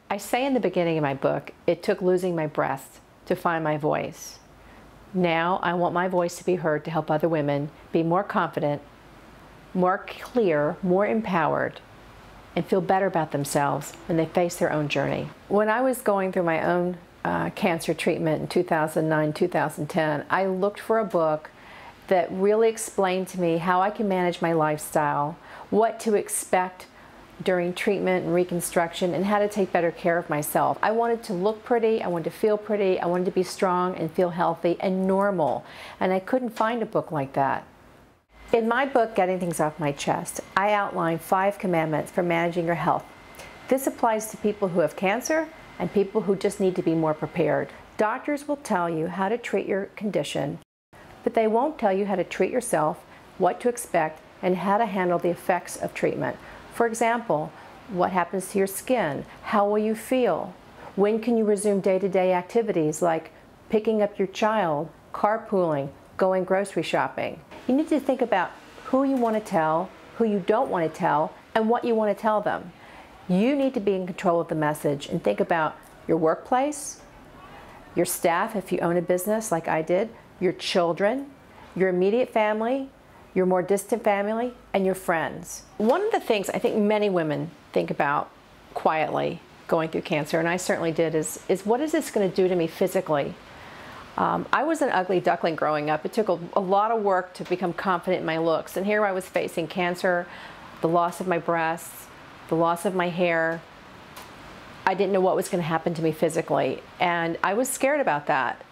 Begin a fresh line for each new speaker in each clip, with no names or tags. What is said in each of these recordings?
I say in the beginning of my book, it took losing my breath to find my voice. Now I want my voice to be heard to help other women be more confident, more clear, more empowered, and feel better about themselves when they face their own journey. When I was going through my own cancer treatment in 2009, 2010, I looked for a book that really explained to me how I can manage my lifestyle, what to expect during treatment and reconstruction, and how to take better care of myself. I wanted to look pretty, I wanted to feel pretty, I wanted to be strong and feel healthy and normal, and I couldn't find a book like that. In my book, Getting Things Off My Chest, I outline 5 commandments for managing your health. This applies to people who have cancer and people who just need to be more prepared. Doctors will tell you how to treat your condition, but they won't tell you how to treat yourself, what to expect, and how to handle the effects of treatment. For example, what happens to your skin? How will you feel? When can you resume day-to-day activities like picking up your child, carpooling, going grocery shopping? You need to think about who you want to tell, who you don't want to tell, and what you want to tell them. You need to be in control of the message and think about your workplace, your staff if you own a business like I did, your children, your immediate family, your more distant family, and your friends. One of the things I think many women think about quietly going through cancer, and I certainly did, is what is this going to do to me physically? I was an ugly duckling growing up. It took a lot of work to become confident in my looks, and here I was facing cancer, the loss of my breasts, the loss of my hair. I didn't know what was going to happen to me physically, and I was scared about that.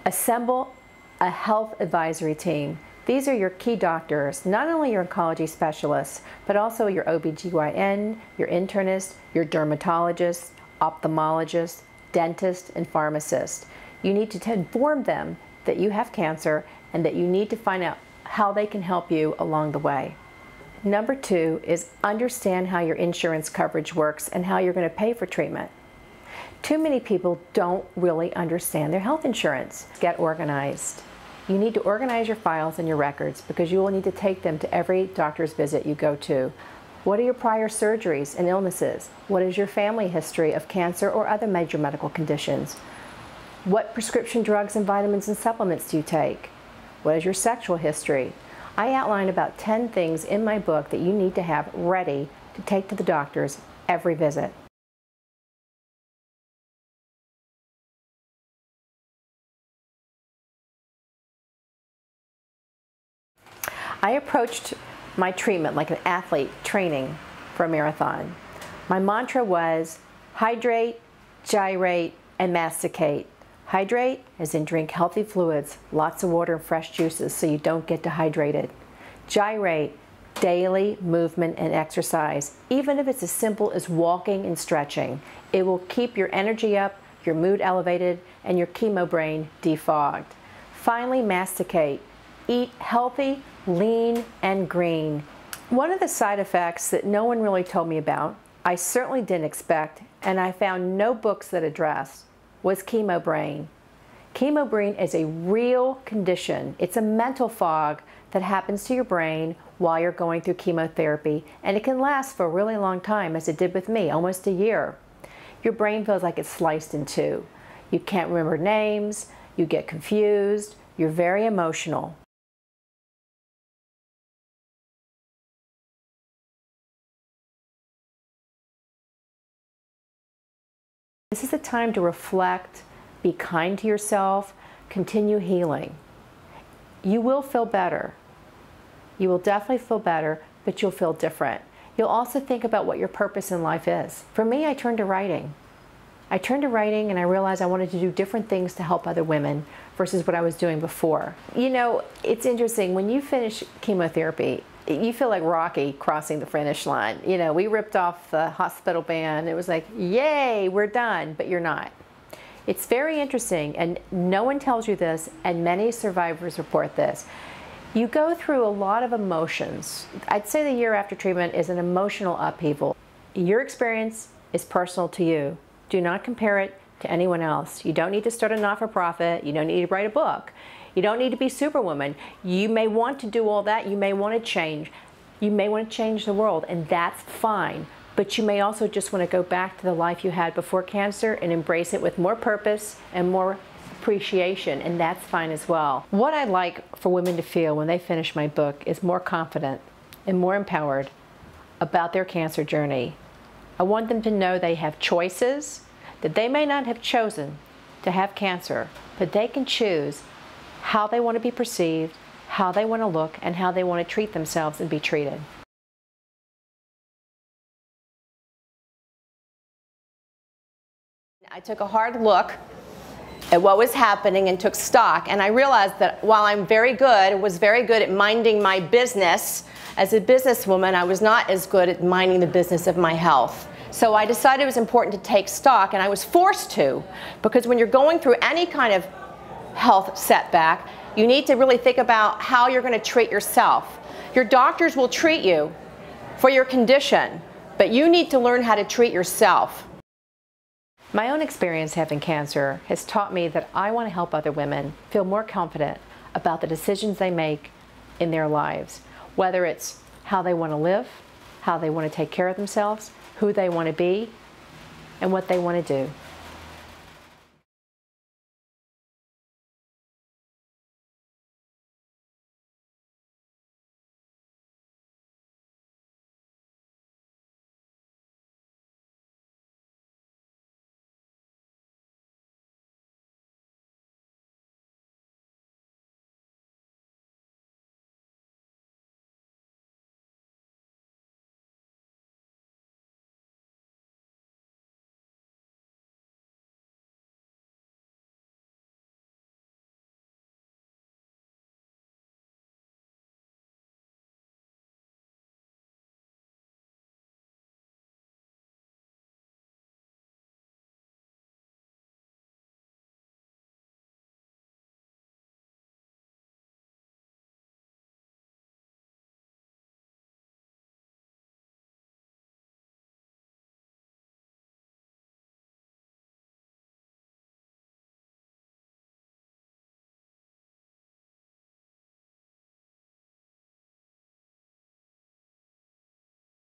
Assemble a health advisory team. These are your key doctors, not only your oncology specialists, but also your OBGYN, your internist, your dermatologist, ophthalmologist, dentist, and pharmacist. You need to inform them that you have cancer and that you need to find out how they can help you along the way. Number 2 is understand how your insurance coverage works and how you're going to pay for treatment. Too many people don't really understand their health insurance. Get organized. You need to organize your files and your records because you will need to take them to every doctor's visit you go to. What are your prior surgeries and illnesses? What is your family history of cancer or other major medical conditions? What prescription drugs and vitamins and supplements do you take? What is your sexual history? I outline about 10 things in my book that you need to have ready to take to the doctors every visit. I approached my treatment like an athlete training for a marathon. My mantra was hydrate, gyrate, and masticate. Hydrate as in drink healthy fluids, lots of water and fresh juices so you don't get dehydrated. Gyrate, daily movement and exercise, even if it's as simple as walking and stretching. It will keep your energy up, your mood elevated, and your chemo brain defogged. Finally, masticate. Eat healthy, lean, and green. One of the side effects that no one really told me about, I certainly didn't expect, and I found no books that addressed, was chemo brain. Chemo brain is a real condition. It's a mental fog that happens to your brain while you're going through chemotherapy, and it can last for a really long time, as it did with me, almost a year. Your brain feels like it's sliced in two. You can't remember names, you get confused, you're very emotional. This is the time to reflect, be kind to yourself, continue healing. You will feel better. You will definitely feel better, but you'll feel different. You'll also think about what your purpose in life is. For me, I turned to writing. I turned to writing and I realized I wanted to do different things to help other women versus what I was doing before. You know, it's interesting, when you finish chemotherapy, you feel like Rocky crossing the finish line. You know, we ripped off the hospital band. It was like, yay, we're done, but you're not. It's very interesting, and no one tells you this, and many survivors report this. You go through a lot of emotions. I'd say the year after treatment is an emotional upheaval. Your experience is personal to you. Do not compare it to anyone else. You don't need to start a not-for-profit. You don't need to write a book. You don't need to be Superwoman. You may want to do all that. You may want to change. You may want to change the world, and that's fine. But you may also just want to go back to the life you had before cancer and embrace it with more purpose and more appreciation, and that's fine as well. What I'd like for women to feel when they finish my book is more confident and more empowered about their cancer journey. I want them to know they have choices, that they may not have chosen to have cancer, but they can choose how they want to be perceived, how they want to look, and how they want to treat themselves and be treated. I took a hard look at what was happening and took stock, and I realized that while I'm was very good at minding my business, as a businesswoman, I was not as good at minding the business of my health. So I decided it was important to take stock, and I was forced to, because when you're going through any kind of health setback, you need to really think about how you're going to treat yourself. Your doctors will treat you for your condition, but you need to learn how to treat yourself. My own experience having cancer has taught me that I want to help other women feel more confident about the decisions they make in their lives, whether it's how they want to live, how they want to take care of themselves, who they want to be, and what they want to do.